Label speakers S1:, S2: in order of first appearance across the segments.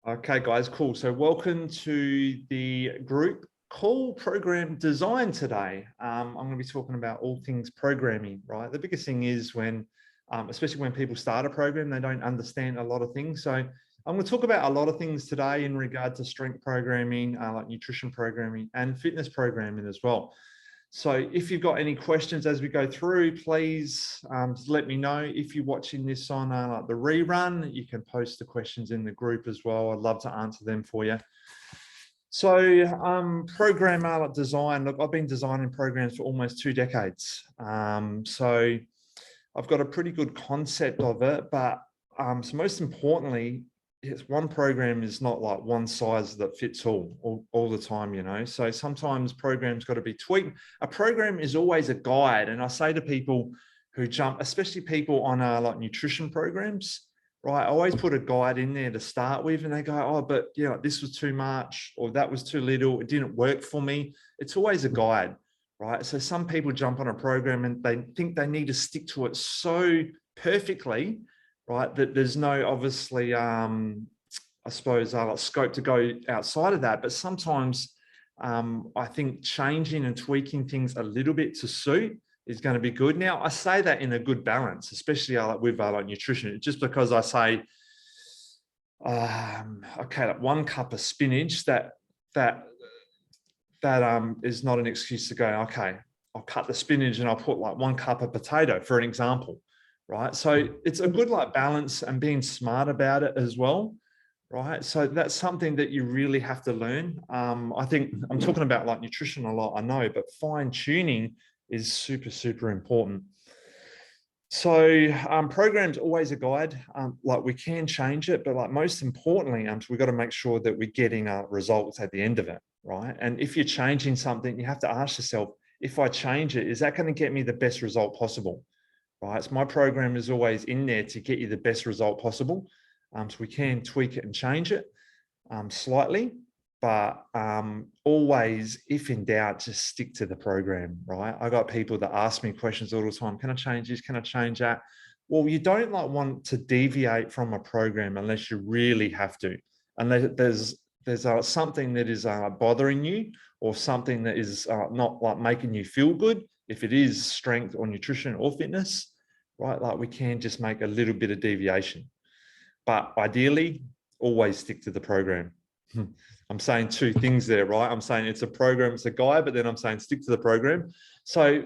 S1: Okay, guys, cool. So welcome to the group call program design today. I'm going to be talking about all things programming, right? The biggest thing is when, especially when people start a program, they don't understand a lot of things. So I'm going to talk about a lot of things today in regard to strength programming, like nutrition programming and fitness programming as well. So if you've got any questions as we go through, please let me know. If you're watching this on like the rerun, you can post the questions in the group as well. I'd love to answer them for you. So program design, look, I've been designing programs for almost 2 decades. So I've got a pretty good concept of it, but so most importantly, one program is not like one size that fits all the time, you know. So sometimes programs got to be tweaked. A program is always a guide. And I say to people who jump, especially people on like nutrition programs, right? I always put a guide in there to start with and they go, oh, but you know, this was too much or that was too little. It didn't work for me. It's always a guide, right? So some people jump on a program and they think they need to stick to it so perfectly, right, that there's no obviously I suppose scope to go outside of that. But sometimes I think changing and tweaking things a little bit to suit is going to be good. Now I say that in a good balance, especially with like nutrition, just because I say okay, like 1 cup of spinach, that is not an excuse to go, okay, I'll cut the spinach and I'll put like 1 cup of potato, for an example. Right. So it's a good like balance and being smart about it as well. Right. So that's something that you really have to learn. I think I'm talking about like nutrition a lot, I know, but fine tuning is super, super important. So programs always a guide. Like we can change it, but like most importantly, so we've got to make sure that we're getting results at the end of it. Right. And if you're changing something, you have to ask yourself, if I change it, is that going to get me the best result possible? Right, so my program is always in there to get you the best result possible. So we can tweak it and change it slightly, but always, if in doubt, just stick to the program, right? I got people that ask me questions all the time. Can I change this? Can I change that? Well, you don't like want to deviate from a program unless you really have to, unless there's something that is bothering you or something that is not like making you feel good. If it is strength or nutrition or fitness, right? Like we can just make a little bit of deviation, but ideally always stick to the program. I'm saying 2 things there, right? I'm saying it's a program, it's a guide, but then I'm saying stick to the program. So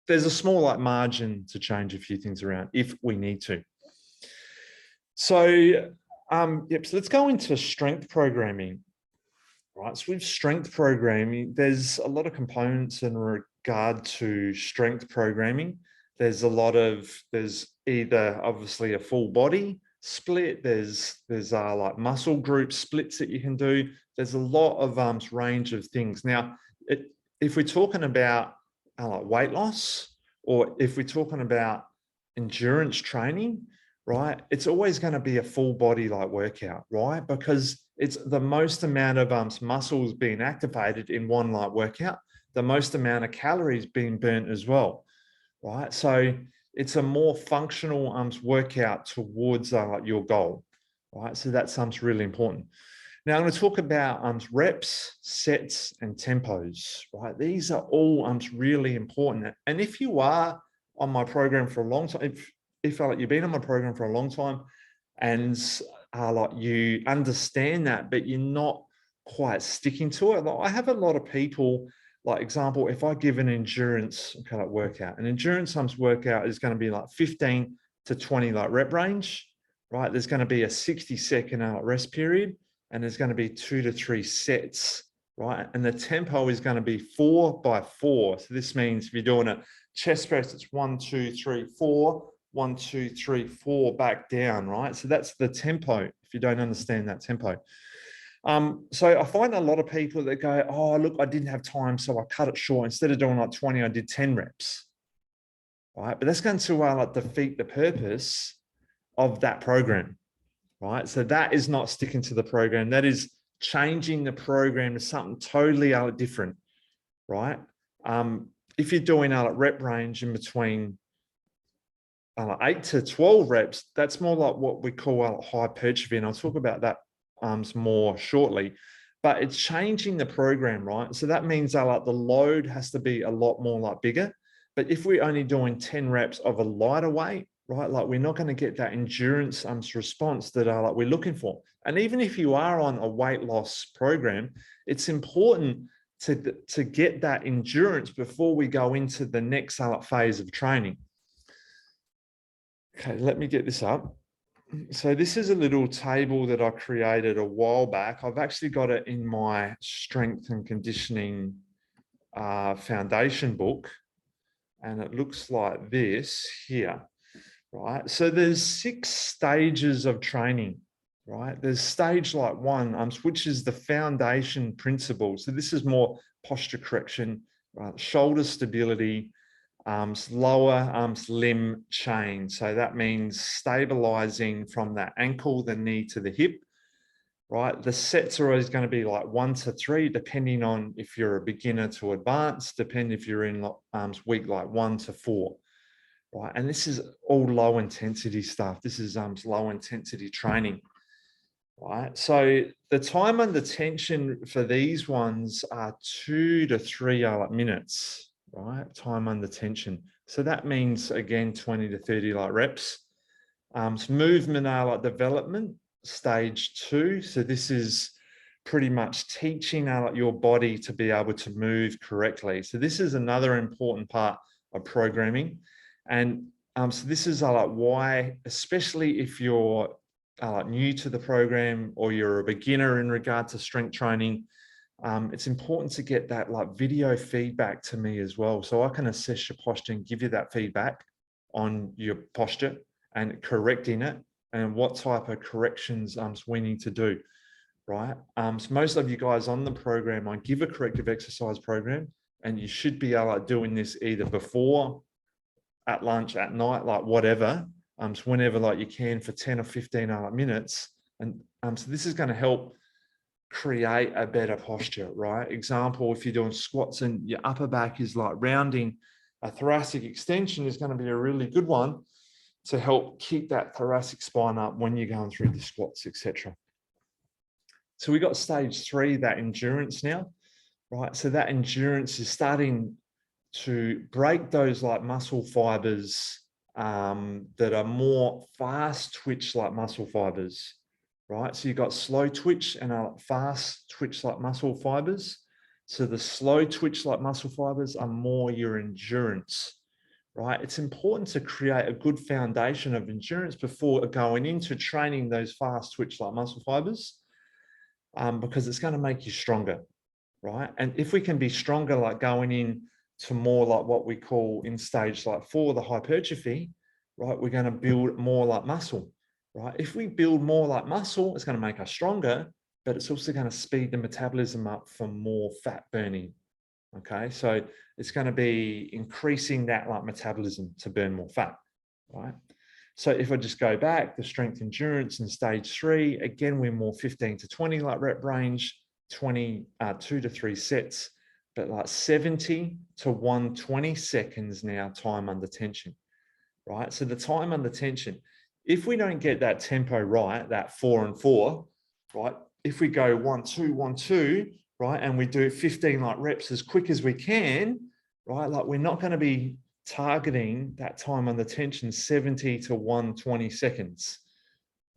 S1: there's a small like margin to change a few things around if we need to. So, yep, so let's go into strength programming. Right, so with strength programming, there's a lot of components in regard to strength programming. There's either obviously a full body split. There's like muscle group splits that you can do. There's a lot of range of things. Now, if we're talking about like weight loss, or if we're talking about endurance training, right, it's always going to be a full body like workout, right? Because it's the most amount of muscles being activated in one like workout, the most amount of calories being burnt as well, right? So it's a more functional workout towards like your goal, right? So that's really important. Now I'm going to talk about reps, sets, and tempos, right? These are all really important. And if you are on my program for a long time, if you've been on my program for a long time and like you understand that, but you're not quite sticking to it. Like I have a lot of people, like example, if I give an endurance kind of workout, an endurance workout is going to be like 15 to 20 like rep range, right? There's going to be a 60-second rest period, and there's going to be 2 to 3 sets, right? And the tempo is going to be 4 by 4. So this means if you're doing a chest press, it's 1, 2, 3, 4. 1, 2, 3, 4 back down, right? So that's the tempo if you don't understand that tempo. So I find a lot of people that go, oh, look, I didn't have time, so I cut it short. Instead of doing like 20, I did 10 reps, right? But that's going to like defeat the purpose of that program, right? So that is not sticking to the program. That is changing the program to something totally different, right? If you're doing a rep range in between 8 to 12 reps, that's more like what we call hypertrophy. And I'll talk about that more shortly. But it's changing the program, right? So that means that the load has to be a lot more bigger. But if we're only doing 10 reps of a lighter weight, right, we're not going to get that endurance response that we're looking for. And even if you are on a weight loss program, it's important to get that endurance before we go into the next phase of training. Okay, let me get this up. So this is a little table that I created a while back. I've actually got it in my strength and conditioning foundation book, and it looks like this here, right? So there's 6 stages of training, right? There's stage 1, which is the foundation principle. So this is more posture correction, shoulder stability, lower limb chain. So that means stabilizing from the ankle, the knee to the hip, right? The sets are always going to be 1 to 3, depending on if you're a beginner to advanced, depending if you're in week 1 to 4, right? And this is all low intensity stuff. This is low intensity training, right? So the time under tension for these ones are 2 to 3 minutes. Right, time under tension. So that means again 20 to 30 reps. Movement development, stage 2. So this is pretty much teaching your body to be able to move correctly. So this is another important part of programming, and so this is why, especially if you're new to the program or you're a beginner in regard to strength training. It's important to get that video feedback to me as well, so I can assess your posture and give you that feedback on your posture and correcting it and what type of corrections we need to do, right? So most of you guys on the program, I give a corrective exercise program, and you should be doing this either before, at lunch, at night, whatever, so whenever you can for 10 or 15 minutes. And so this is going to help create a better posture, right? Example, if you're doing squats and your upper back is rounding, a thoracic extension is going to be a really good one to help keep that thoracic spine up when you're going through the squats, etc. So we got stage 3, that endurance now, right? So that endurance is starting to break those muscle fibers that are more fast twitch muscle fibers. Right, so you've got slow twitch and fast twitch muscle fibers. So the slow twitch muscle fibers are more your endurance, right? It's important to create a good foundation of endurance before going into training those fast twitch muscle fibers, because it's going to make you stronger, right? And if we can be stronger, going in to more what we call in stage 4, the hypertrophy, right? We're going to build more muscle. Right? If we build more muscle, it's going to make us stronger, but it's also going to speed the metabolism up for more fat burning. Okay, so it's going to be increasing that metabolism to burn more fat, right? So if I just go back, the strength endurance in stage 3, again, we're more 15 to 20 rep range, 2 to 3 sets, but 70 to 120 seconds now, time under tension, right? So the time under tension, if we don't get that tempo right, that 4 and 4, right? If we go 1, 2, 1, 2, right, and we do 15 reps as quick as we can, right? We're not going to be targeting that time under tension 70 to 120 seconds.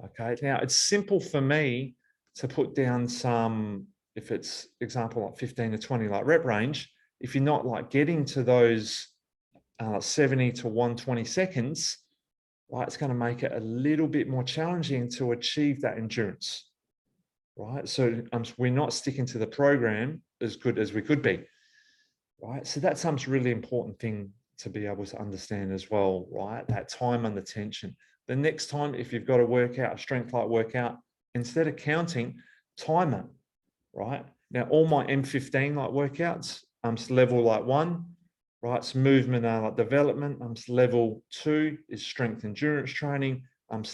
S1: Okay. Now it's simple for me to put down some, if it's example 15 to 20 rep range. If you're not getting to those 70 to 120 seconds, right, it's going to make it a little bit more challenging to achieve that endurance, right? So we're not sticking to the program as good as we could be, right? So that's a really important thing to be able to understand as well, right? That time under tension. The next time, if you've got a workout, a strength workout, instead of counting, time it, right? Now, all my M15 workouts, level 1, right? So movement development. Level 2 is strength endurance training.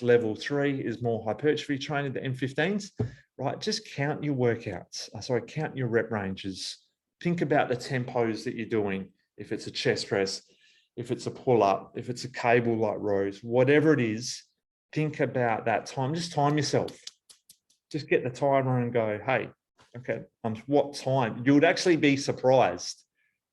S1: Level 3 is more hypertrophy training, the M15s, right? Just count your workouts. Count your rep ranges. Think about the tempos that you're doing. If it's a chest press, if it's a pull-up, if it's a cable like rows, whatever it is, think about that time. Just time yourself. Just get the timer and go, hey, okay, what time? You would actually be surprised,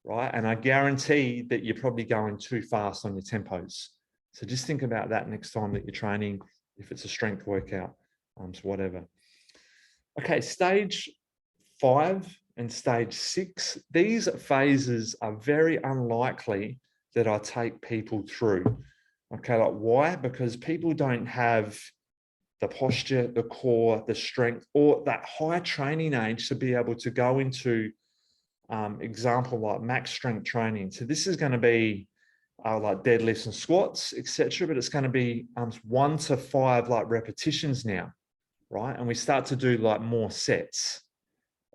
S1: right? And I guarantee that you're probably going too fast on your tempos. So just think about that next time that you're training, if it's a strength workout, so whatever. Okay, stage 5 and stage 6, these phases are very unlikely that I take people through. Okay, like why? Because people don't have the posture, the core, the strength, or that high training age to be able to go into example like max strength training. So this is going to be like deadlifts and squats, etc. But it's going to be 1 to 5 like repetitions now, right? And we start to do like more sets,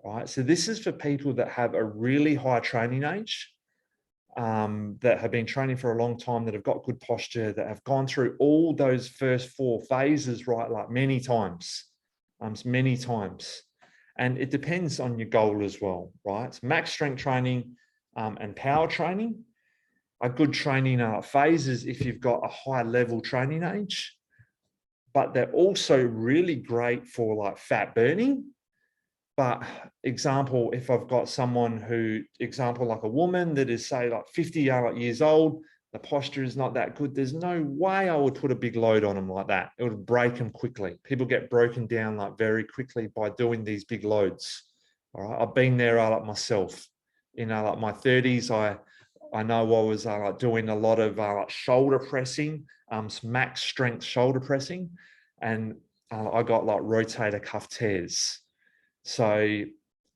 S1: right? So this is for people that have a really high training age, that have been training for a long time, that have got good posture, that have gone through all those first 4 phases, right? Like many times. And it depends on your goal as well, right? Max strength training and power training are good training phases if you've got a high level training age, but they're also really great for like fat burning. But example, if I've got someone who, example, like a woman that is say like 50 years old, the posture is not that good, there's no way I would put a big load on them like that. It would break them quickly. People get broken down like very quickly by doing these big loads. All right, I've been there like myself. Like my 30s, I know I was like doing a lot of like shoulder pressing, some max strength shoulder pressing, and I got like rotator cuff tears. So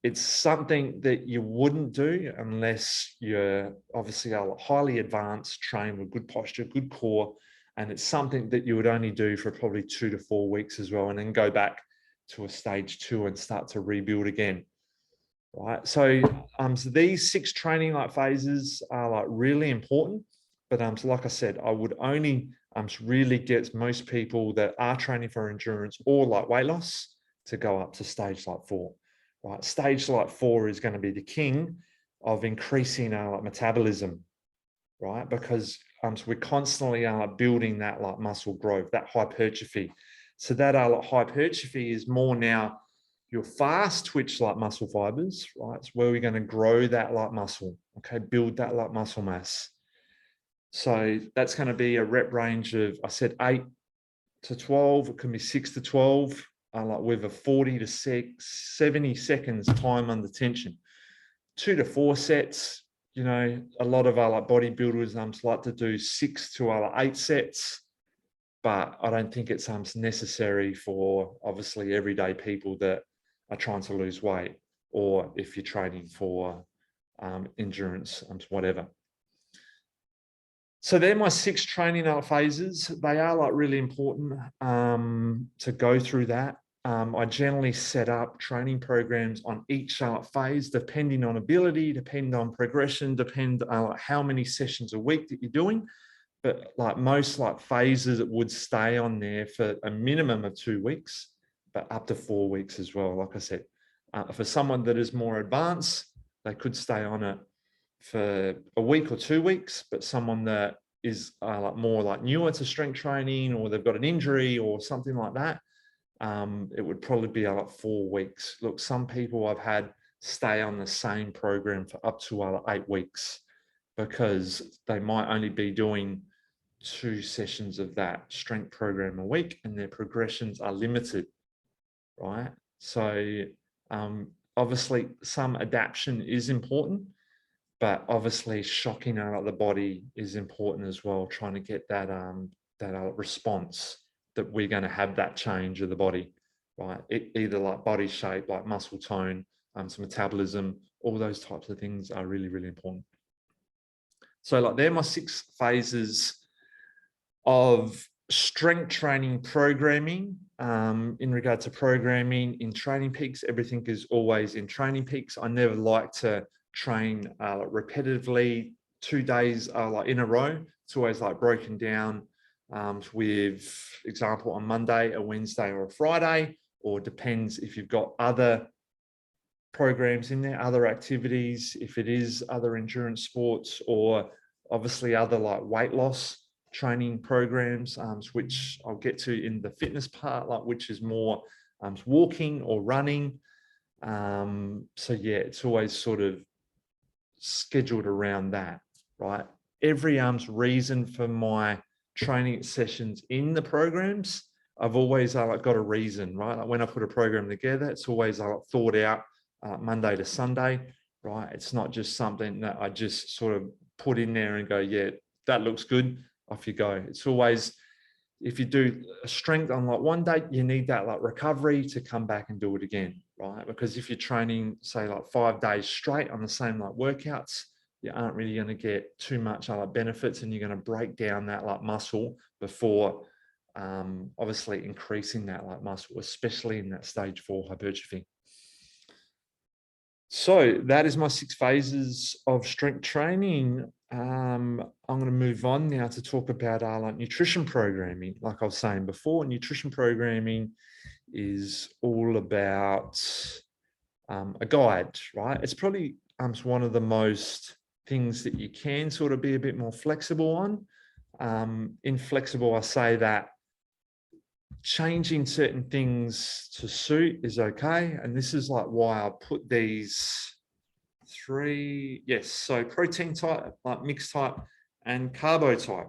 S1: it's something that you wouldn't do unless you're obviously highly advanced, trained with good posture, good core, and it's something that you would only do for probably 2 to 4 weeks as well, and then go back to a stage 2 and start to rebuild again. Right. So these 6 training like phases are like really important, but so like I said, I would only really get most people that are training for endurance or like weight loss to go up to stage like 4. Right. Stage like 4 is going to be the king of increasing like metabolism, right? Because so we're constantly building that like muscle growth, that hypertrophy. So that like hypertrophy is more now your fast twitch like muscle fibers, right? It's where we're going to grow that like muscle, okay? Build that like muscle mass. So that's going to be a rep range of, I said 8 to 12, it can be 6 to 12, like with a 40 to 70 seconds time under tension. 2 to 4 sets, you know, a lot of our like bodybuilders like to do 6 to 8 sets, but I don't think it's necessary for obviously everyday people that are trying to lose weight, or if you're training for endurance, whatever. So they're my 6 training phases. They are like really important to go through that. I generally set up training programs on each phase, depending on ability, depend on progression, depend on how many sessions a week that you're doing. But like most like phases, it would stay on there for a minimum of 2 weeks, but up to 4 weeks as well. Like I said, for someone that is more advanced, they could stay on it for a week or 2 weeks, but someone that is like more like newer to strength training, or they've got an injury or something like that, it would probably be like 4 weeks. Look, some people I've had stay on the same program for up to 8 weeks, because they might only be doing 2 sessions of that strength program a week, and their progressions are limited, right? So obviously some adaptation is important, but obviously shocking out the body is important as well, trying to get that response that we're going to have that change of the body, right? Either like body shape, like muscle tone, some metabolism, all those types of things are really, really important. So like they're my 6 phases of strength training programming. In regard to programming in Training Peaks, everything is always in Training Peaks. I never like to train repetitively 2 days like in a row. It's always like broken down with example on Monday, a Wednesday, or a Friday, or depends if you've got other programs in there, other activities, if it is other endurance sports, or obviously other like weight loss training programs, which I'll get to in the fitness part, like which is more walking or running. So yeah, it's always sort of scheduled around that, right? Every reason for my training sessions in the programs, I've always like got a reason, right? Like when I put a program together, it's always thought out Monday to Sunday, right? It's not just something that I just sort of put in there and go, yeah, that looks good, off you go. It's always, if you do a strength on like one day, you need that like recovery to come back and do it again, right? Because if you're training, say like 5 days straight on the same like workouts, you aren't really going to get too much like benefits, and you're going to break down that like muscle before obviously increasing that like muscle, especially in that stage 4 hypertrophy. So that is my 6 phases of strength training. I'm going to move on now to talk about like nutrition programming. Like I was saying before, nutrition programming is all about a guide, right? It's probably one of the most things that you can sort of be a bit more flexible on. Inflexible, I say that changing certain things to suit is okay. And this is like why I put these 3, yes, so protein type, like mixed type, and carbo type,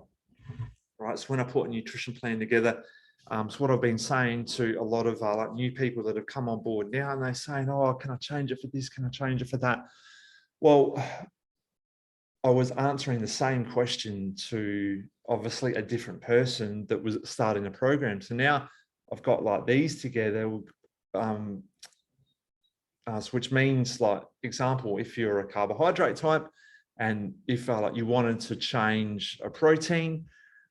S1: right? So when I put a nutrition plan together, it's what I've been saying to a lot of like new people that have come on board now, and they're saying, oh, can I change it for this? Can I change it for that? Well, I was answering the same question to obviously a different person that was starting a program. So now I've got like these together, which means, like, example, if you're a carbohydrate type and if like you wanted to change a protein,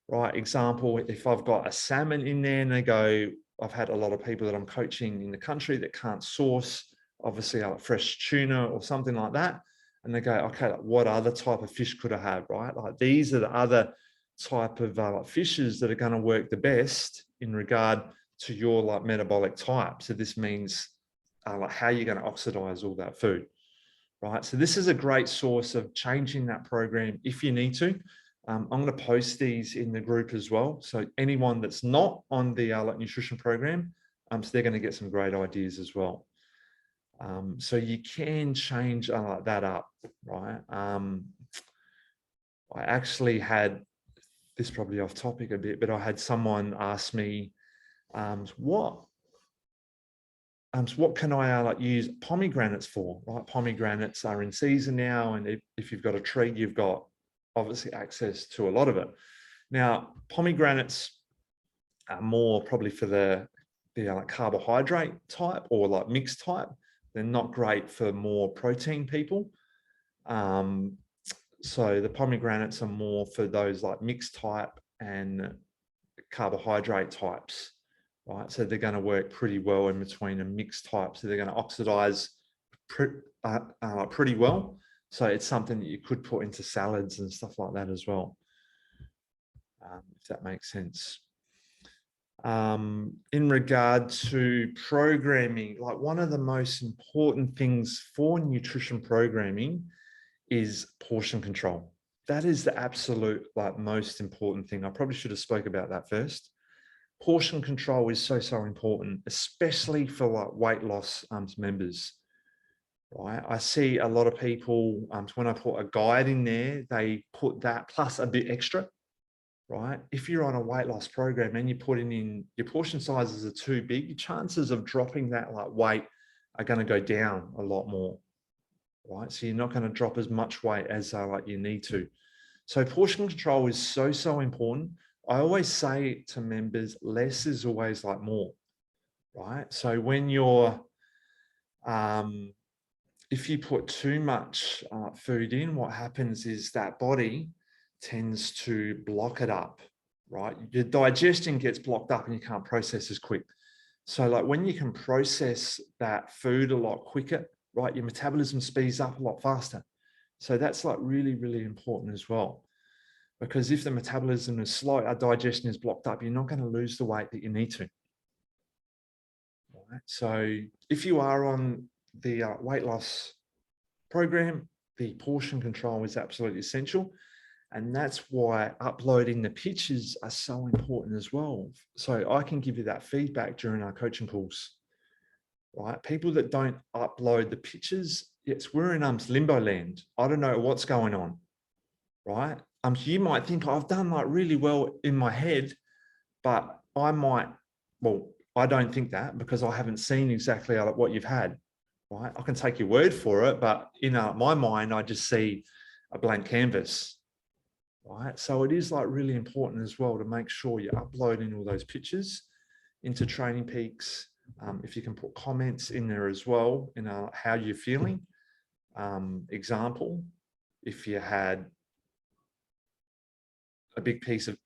S1: right? Example, if I've got a salmon in there and they go, I've had a lot of people that I'm coaching in the country that can't source, obviously, like fresh tuna or something like that. And they go, okay, like what other type of fish could I have, right? Like these are the other type of like fishes that are going to work the best in regard to your like metabolic type. So this means like how you're going to oxidize all that food, right? So this is a great source of changing that program if you need to. I'm going to post these in the group as well. So anyone that's not on the like nutrition program, so they're going to get some great ideas as well. So you can change like that up, right? I actually had, this probably off topic a bit, but I had someone ask me, what can I like use pomegranates for, right? Pomegranates are in season now, and if you've got a tree, you've got obviously access to a lot of it. Now, pomegranates are more probably for the like carbohydrate type or like mixed type. They're not great for more protein people. So the pomegranates are more for those like mixed type and carbohydrate types, right? So they're going to work pretty well in between a mixed type. So they're going to oxidize pretty well. So it's something that you could put into salads and stuff like that as well, if that makes sense. In regard to programming, like one of the most important things for nutrition programming is portion control. That is the absolute like most important thing. I probably should have spoke about that first. Portion control is so important, especially for like weight loss members, right? I see a lot of people, when I put a guide in there, they put that plus a bit extra, right? If you're on a weight loss program and you're putting in, your portion sizes are too big, your chances of dropping that like weight are going to go down a lot more, right? So you're not going to drop as much weight as like you need to. So portion control is so important. I always say to members, less is always like more, right? So when you're, if you put too much food in, what happens is that body tends to block it up, right? Your digestion gets blocked up and you can't process as quick. So like when you can process that food a lot quicker, right, your metabolism speeds up a lot faster. So that's like really important as well. Because if the metabolism is slow, our digestion is blocked up, you're not going to lose the weight that you need to. Right? So if you are on the weight loss program, the portion control is absolutely essential. And that's why uploading the pictures are so important as well. So I can give you that feedback during our coaching calls, right? People that don't upload the pictures, yes, we're in limbo land. I don't know what's going on, right? You might think I've done like really well in my head, but I don't think that because I haven't seen exactly what you've had, right? I can take your word for it, but in my mind, I just see a blank canvas, right? So it is like really important as well to make sure you're uploading all those pictures into Training Peaks. If you can put comments in there as well, how you're feeling. Example, if you had a big piece of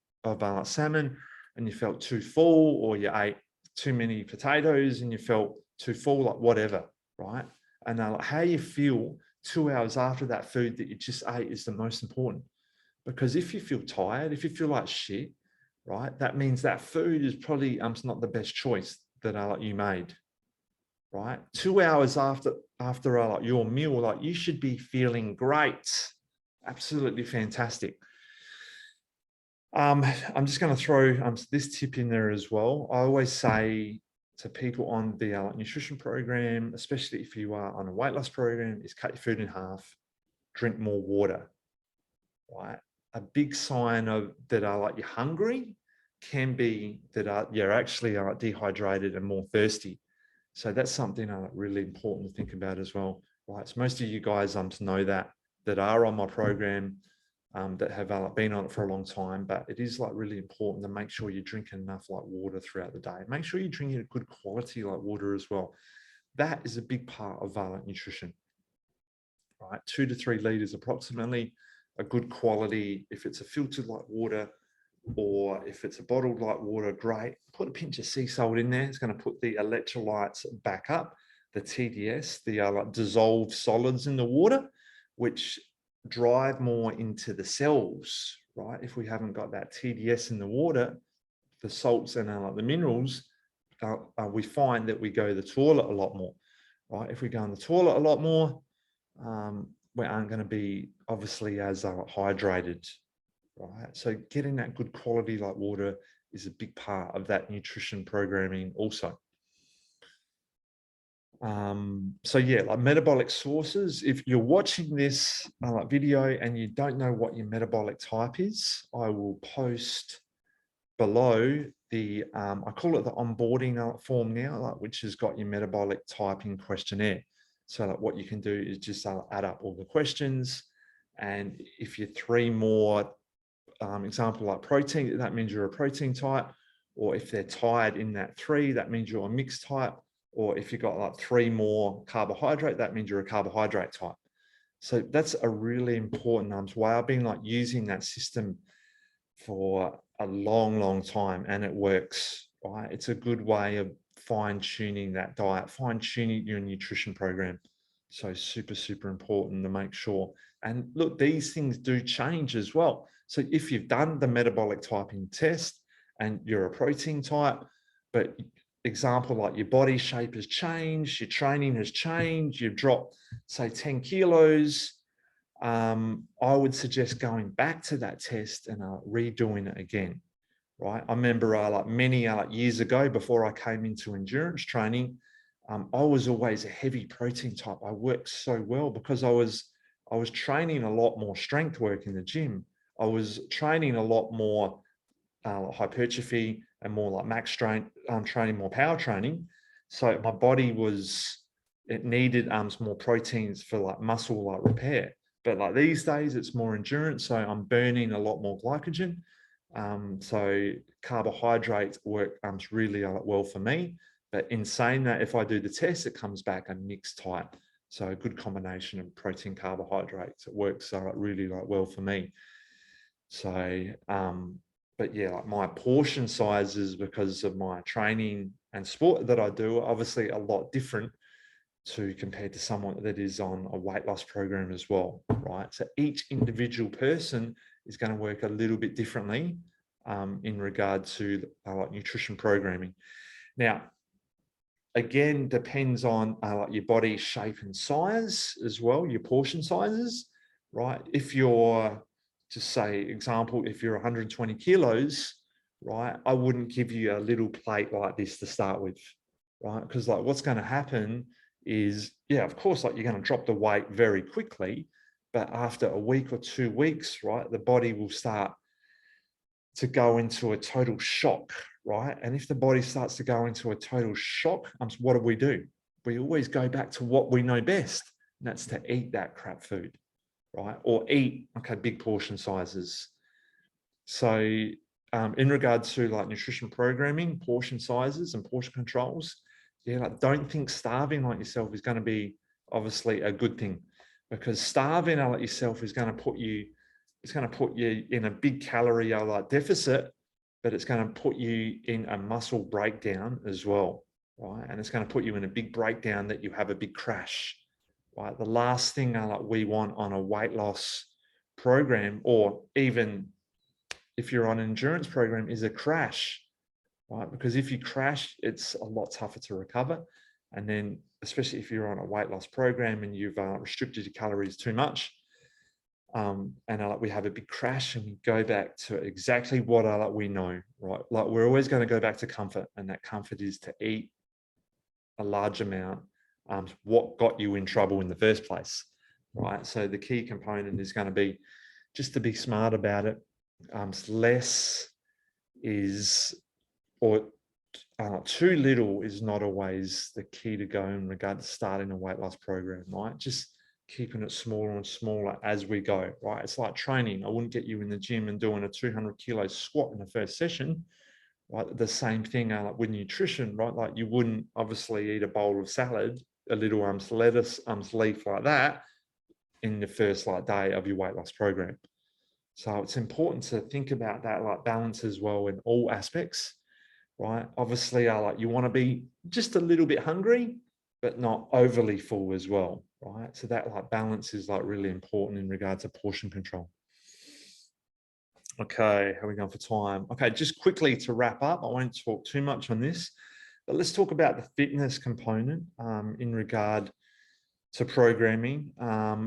S1: salmon and you felt too full, or you ate too many potatoes and you felt too full, like whatever, right? And how you feel 2 hours after that food that you just ate is the most important. Because if you feel tired, if you feel like shit, right, that means that food is probably not the best choice that you made, right? 2 hours after your meal, like you should be feeling great, absolutely fantastic. I'm just going to throw this tip in there as well. I always say to people on the nutrition program, especially if you are on a weight loss program, is cut your food in half, drink more water, right? A big sign of that you're hungry can be that you're actually dehydrated and more thirsty. So that's something really important to think about as well, right? So most of you guys know that are on my program, that have been on it for a long time, but it is really important to make sure you're drinking enough water throughout the day. Make sure you're drinking good quality water as well. That is a big part of nutrition, right? 2 to 3 liters approximately, a good quality. If it's a filtered water, or if it's a bottled water, great. Put a pinch of sea salt in there. It's going to put the electrolytes back up, the TDS, the dissolved solids in the water, which drive more into the cells, right? If we haven't got that TDS in the water, the salts and the minerals, we find that we go to the toilet a lot more, right? If we go in the toilet a lot more, we aren't going to be obviously as hydrated, right? So getting that good quality water is a big part of that nutrition programming also. So yeah, metabolic sources. If you're watching this video and you don't know what your metabolic type is, I will post below the, I call it the onboarding form now, which has got your metabolic typing questionnaire. So what you can do is just add up all the questions. And if you're 3 more, example like protein, that means you're a protein type. Or if they're tied in that 3, that means you're a mixed type. Or if you've got 3 more carbohydrate, that means you're a carbohydrate type. So that's a really important way. I've been using that system for a long time, and it works, right? It's a good way of fine-tuning that diet, fine-tuning your nutrition program. So super important to make sure. And look, these things do change as well. So if you've done the metabolic typing test and you're a protein type, but example, your body shape has changed, your training has changed, you've dropped, say, 10 kilos, I would suggest going back to that test and redoing it again, right? I remember many years ago, before I came into endurance training, I was always a heavy protein type. I worked so well because I was training a lot more strength work in the gym. I was training a lot more hypertrophy and more max strength training, more power training. So my body it needed more proteins for muscle repair. But these days it's more endurance, so I'm burning a lot more glycogen. So carbohydrates work really well for me. But in saying that, if I do the test, it comes back a mixed type. So a good combination of protein, carbohydrates. It works really well for me. So, but yeah, my portion sizes, because of my training and sport that I do, are obviously a lot different compared to someone that is on a weight loss program as well, right? So each individual person is going to work a little bit differently in regard to nutrition programming. Now, again, depends on your body shape and size as well, your portion sizes, right? If you're just say, example, if you're 120 kilos, right, I wouldn't give you a little plate like this to start with, right? Because like what's going to happen is, yeah, of course, like you're going to drop the weight very quickly, but after a week or 2 weeks, right, the body will start to go into a total shock, right? And if the body starts to go into a total shock, what do? We always go back to what we know best, and that's to eat that crap food, right? Or eat, okay, big portion sizes. So in regard to like nutrition programming, portion sizes and portion controls, yeah, like don't think starving like yourself is going to be obviously a good thing, because starving like yourself is going to put you, it's going to put you in a big calorie like deficit, but it's going to put you in a muscle breakdown as well, right? And it's going to put you in a big breakdown that you have a big crash, right? The last thing like we want on a weight loss program, or even if you're on an endurance program, is a crash, right? Because if you crash, it's a lot tougher to recover. And then, especially if you're on a weight loss program and you've restricted your calories too much, and we have a big crash and we go back to exactly what we know, right? Like we're always going to go back to comfort, and that comfort is to eat a large amount. What got you in trouble in the first place, right? So the key component is going to be just to be smart about it. Less is, or too little is not always the key to go in regard to starting a weight loss program, right? Just keeping it smaller and smaller as we go, right? It's like training. I wouldn't get you in the gym and doing a 200 kilo squat in the first session, right? The same thing like with nutrition, right? Like you wouldn't obviously eat a bowl of salad, a little lettuce, leaf like that in the first like day of your weight loss program. So it's important to think about that like balance as well in all aspects, right? Obviously, you want to be just a little bit hungry, but not overly full as well, right? So that like balance is like really important in regard to portion control. Okay, how are we going for time? Okay, just quickly to wrap up, I won't talk too much on this, but let's talk about the fitness component in regard to programming.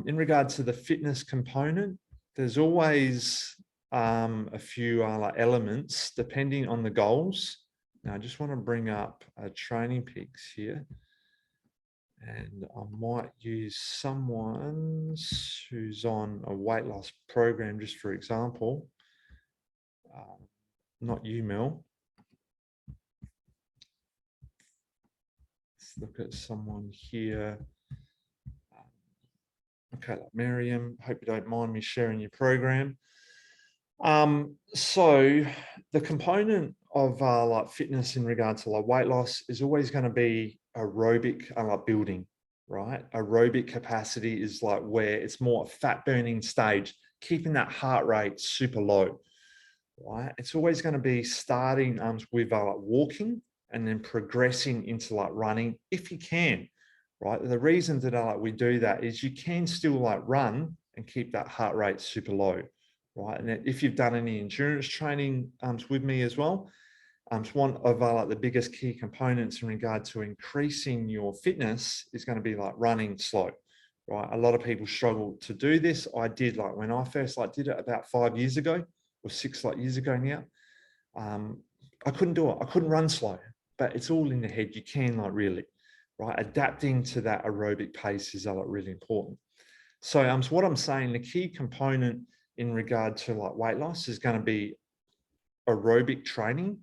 S1: In regard to the fitness component, there's always a few like elements depending on the goals. Now, I just want to bring up a training peaks here, and I might use someone who's on a weight loss program, just for example. Not you, Mel. Let's look at someone here. Okay, like Miriam, hope you don't mind me sharing your program. So the component of like fitness in regard to like weight loss is always going to be aerobic like building, right? Aerobic capacity is like where it's more a fat burning stage, keeping that heart rate super low, right? It's always going to be starting with like walking and then progressing into like running if you can, right? The reason that we do that is you can still like run and keep that heart rate super low, right? And if you've done any endurance training with me as well, one of like the biggest key components in regard to increasing your fitness is going to be like running slow, right? A lot of people struggle to do this. I did like when I first like did it about 5 years ago or 6 like years ago now. I couldn't do it. I couldn't run slow, but it's all in the head. You can like really, right? Adapting to that aerobic pace is like really important. So what I'm saying, the key component in regard to like weight loss is going to be aerobic training.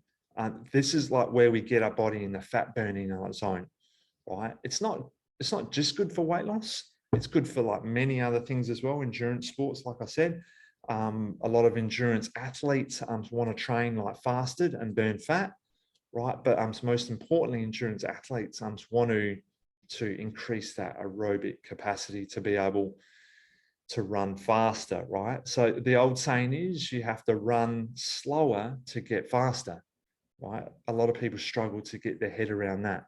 S1: This is like where we get our body in the fat burning zone, right? It's not just good for weight loss. It's good for like many other things as well. Endurance sports, like I said, a lot of endurance athletes want to train like fasted and burn fat, right? But most importantly, endurance athletes want to increase that aerobic capacity to be able to run faster, right? So the old saying is you have to run slower to get faster, right? A lot of people struggle to get their head around that.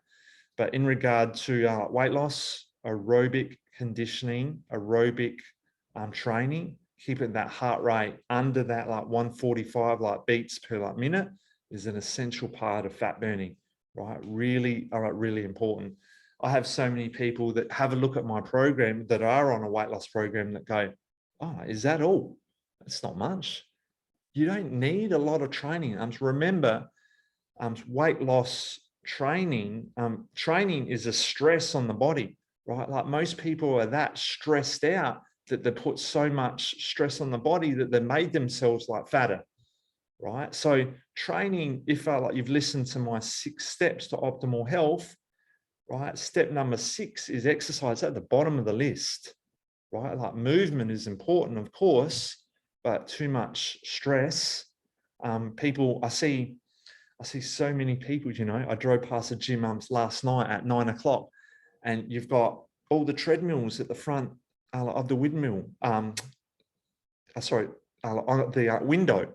S1: But in regard to weight loss, aerobic conditioning, aerobic training, keeping that heart rate under that like 145 like beats per like minute is an essential part of fat burning, right? Really, really important. I have so many people that have a look at my program that are on a weight loss program that go, oh, is that all? It's not much. You don't need a lot of training. Remember, weight loss training, training is a stress on the body, right? Like most people are that stressed out that they put so much stress on the body that they made themselves like fatter, right? So training, if like you've listened to my 6 steps to optimal health, right? Step number 6 is exercise at the bottom of the list, right? Like movement is important, of course, but too much stress. People, I see so many people, you know, I drove past the gym last night at 9 o'clock, and you've got all the treadmills at the front of the windmill, on the window.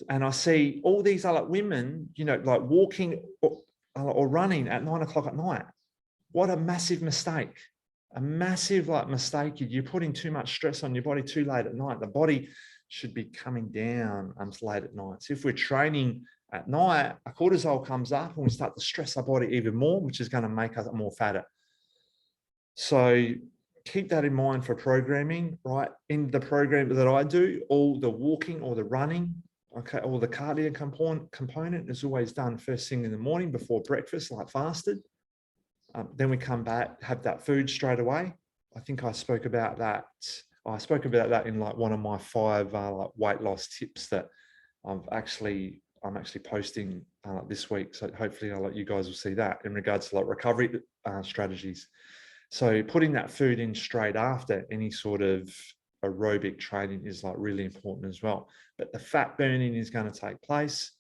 S1: And I see all these women, you know, like walking or running at 9 o'clock at night. What a massive mistake. A massive mistake. You're putting too much stress on your body too late at night. The body should be coming down late at night. So if we're training at night, our cortisol comes up and we start to stress our body even more, which is going to make us more fatter. So keep that in mind for programming, right? In the program that I do, all the walking or the running, okay, all the cardio component is always done first thing in the morning before breakfast, like fasted. Then we come back, have that food straight away. I think I spoke about that. I spoke about that in like one of my 5 weight loss tips that I'm actually posting this week. So hopefully you guys will see that in regards to like recovery strategies. So putting that food in straight after any sort of aerobic training is like really important as well. But the fat burning is going to take place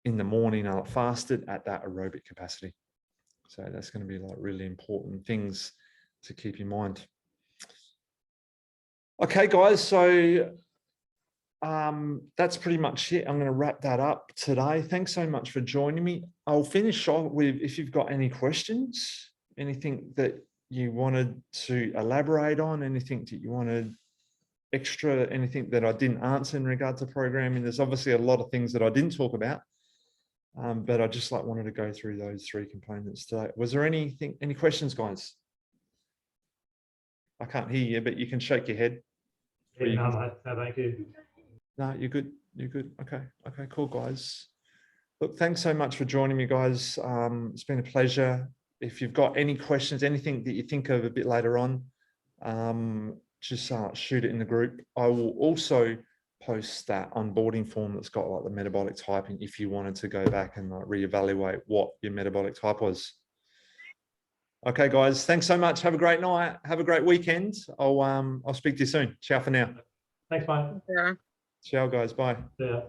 S1: in the morning, fasted at that aerobic capacity. So that's going to be like really important things to keep in mind. Okay, guys. So that's pretty much it. I'm going to wrap that up today. Thanks so much for joining me. I'll finish off with, if you've got any questions, anything that you wanted to elaborate on, anything that you wanted extra, anything that I didn't answer in regard to programming. There's obviously a lot of things that I didn't talk about. But I just wanted to go through those 3 components today. Was there any questions, guys? I can't hear you, but you can shake your head.
S2: Yeah, no, mate. No, thank you.
S1: No, you're good. You're good. Okay. Okay, cool, guys. Look, thanks so much for joining me, guys. It's been a pleasure. If you've got any questions, anything that you think of a bit later on, just shoot it in the group. I will also post that onboarding form that's got like the metabolic typing if you wanted to go back and reevaluate what your metabolic type was. Okay, guys, thanks so much. Have a great night. Have a great weekend. I'll speak to you soon. Ciao for now.
S2: Thanks, mate.
S3: Yeah.
S1: Ciao, guys. Bye.
S2: Yeah.